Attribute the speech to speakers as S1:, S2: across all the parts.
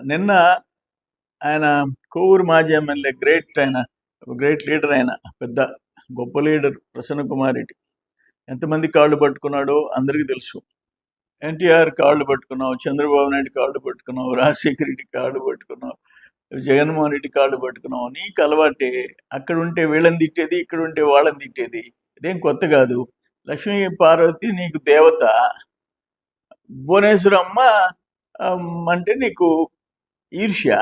S1: నిన్న ఆయన కోవూరు మాజీ ఎమ్మెల్యే గ్రేట్ లీడర్ ఆయన పెద్ద గొప్ప లీడర్ ప్రసన్న కుమార్ రెడ్డి ఎంతమంది కాళ్ళు పట్టుకున్నాడో అందరికీ తెలుసు. ఎన్టీఆర్ కాళ్ళు పట్టుకున్నావు, చంద్రబాబు నాయుడు కాళ్ళు పట్టుకున్నావు, రాజశేఖర రెడ్డి కాళ్ళు పట్టుకున్నావు, జగన్మోహన్ రెడ్డి కాళ్ళు పట్టుకున్నావు. నీకు అలవాటే, అక్కడ ఉంటే వీళ్ళని తిట్టేది, ఇక్కడ ఉంటే వాళ్ళని తిట్టేది. ఇదేం కొత్త కాదు. లక్ష్మీ పార్వతి నీకు దేవత, భువనేశ్వరమ్మ అంటే నీకు ఈర్ష్య,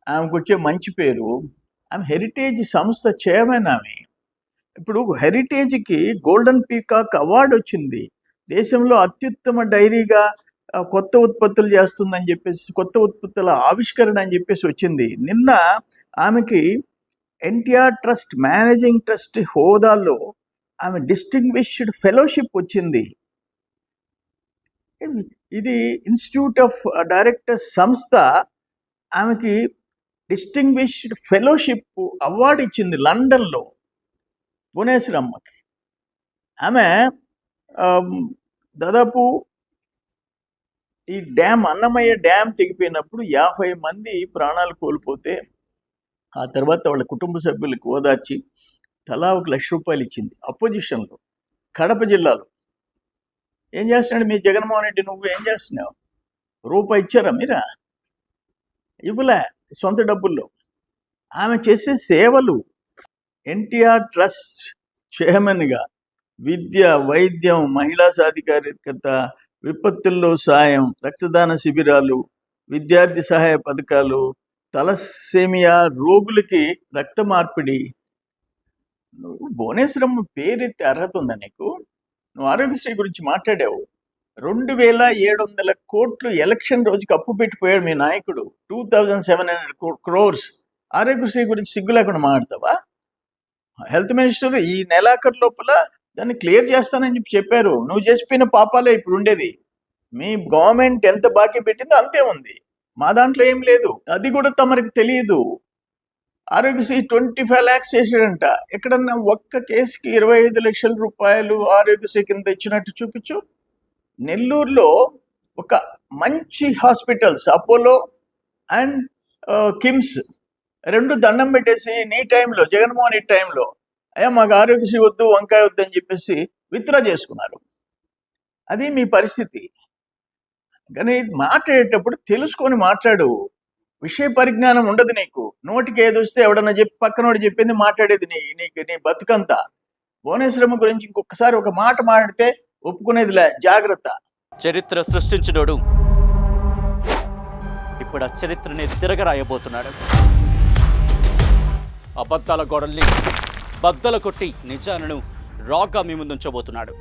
S1: ఆమెకు వచ్చే మంచి పేరు. ఆమె హెరిటేజ్ సంస్థ చైర్మన్. ఆమె ఇప్పుడు హెరిటేజ్కి గోల్డెన్ పీకాక్ అవార్డు వచ్చింది. దేశంలో అత్యుత్తమ డైరీగా కొత్త ఉత్పత్తులు చేస్తుందని చెప్పేసి, కొత్త ఉత్పత్తుల ఆవిష్కరణ అని చెప్పేసి వచ్చింది. నిన్న ఆమెకి ఎన్టీఆర్ ట్రస్ట్ మేనేజింగ్ ట్రస్ట్ హోదాలో ఆమె డిస్టింగ్విష్డ్ ఫెలోషిప్ వచ్చింది. ఇది ఇన్స్టిట్యూట్ ఆఫ్ డైరెక్టర్స్ సంస్థ ఆమెకి డిస్టింగ్విష్డ్ ఫెలోషిప్ అవార్డు ఇచ్చింది లండన్లో భువనేశ్వరమ్మకి. ఆమె దాదాపు ఈ అన్నమయ్య డ్యామ్ తెగిపోయినప్పుడు 50 మంది ప్రాణాలు కోల్పోతే ఆ తర్వాత వాళ్ళ కుటుంబ సభ్యులకు ఓదార్చి తలా 1 లక్ష రూపాయలు ఇచ్చింది అపోజిషన్లో, కడప జిల్లాలో. ఏం చేస్తున్నాడు మీ జగన్మోహన్ రెడ్డి? నువ్వు ఏం చేస్తున్నావు? రూపాయి ఇచ్చారా మీరా? ఇవ్వలే, సొంత డబ్బుల్లో. ఆమె చేసే సేవలు, ఎన్టీఆర్ ట్రస్ట్ చైర్మన్గా విద్య, వైద్యం, మహిళా సాధికారికత, విపత్తుల్లో సాయం, రక్తదాన శిబిరాలు, విద్యార్థి సహాయ పథకాలు, తలసేమియా రోగులకి రక్త మార్పిడి. నువ్వు భువనేశ్వరమ్మ పేరెత్తే అర్హత ఉందా నీకు? నువ్వు ఆరోగ్యశ్రీ గురించి మాట్లాడావు. 2700 కోట్లు ఎలక్షన్ రోజుకి అప్పు పెట్టిపోయాడు మీ నాయకుడు. 2700 crores. ఆరోగ్యశ్రీ గురించి సిగ్గు లేకుండా మాట్లాడతావా? హెల్త్ మినిస్టర్ ఈ నెలాఖరు లోపల దాన్ని క్లియర్ చేస్తానని చెప్పారు. నువ్వు చేసిపోయిన పాపాలే ఇప్పుడు ఉండేది. మీ గవర్నమెంట్ ఎంత బాకీ పెట్టిందో అంతే ఉంది, మా దాంట్లో ఏం లేదు. అది కూడా తమరికి తెలియదు. ఆరోగ్యశ్రీ 25 lakhs చేసాడంట. ఎక్కడన్నా ఒక్క కేసుకి 25 లక్షల రూపాయలు ఆరోగ్యశ్రీ కింద ఇచ్చినట్టు చూపించు. నెల్లూరులో ఒక మంచి హాస్పిటల్స్ అపోలో అండ్ కిమ్స్ 2 దండం పెట్టేసి నీ టైంలో, జగన్మోహన్ రెడ్డి టైంలో, అయ్యా మాకు ఆరోగ్యశ్రీ వద్దు, వంకాయ వద్దు అని చెప్పేసి విత్డ్రా చేసుకున్నారు. అది మీ పరిస్థితి. కానీ మాట్లాడేటప్పుడు తెలుసుకొని మాట్లాడు. విషయ పరిజ్ఞానం ఉండదు నీకు. నోటికి ఏది వస్తే ఎవడన్నా చెప్పి పక్కనోడు చెప్పింది మాట్లాడేది నీ బతుకంతా. భువనేశ్వరమ్మ గురించి ఇంకొకసారి ఒక మాట మాట్లాడితే ఒప్పుకునేదిలే, జాగ్రత్త.
S2: చరిత్ర సృష్టించినోడు ఇప్పుడు ఆ చరిత్రని తిరగరాయబోతున్నాడు. అబద్ధాల గోడల్ని బద్దలు కొట్టి నిజాలను రాగా మీ ముందుంచబోతున్నాడు.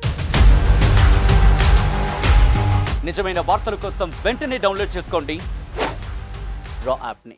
S2: నిజమైన వార్తల కోసం వెంటనే డౌన్లోడ్ చేసుకోండి రా యాప్ని.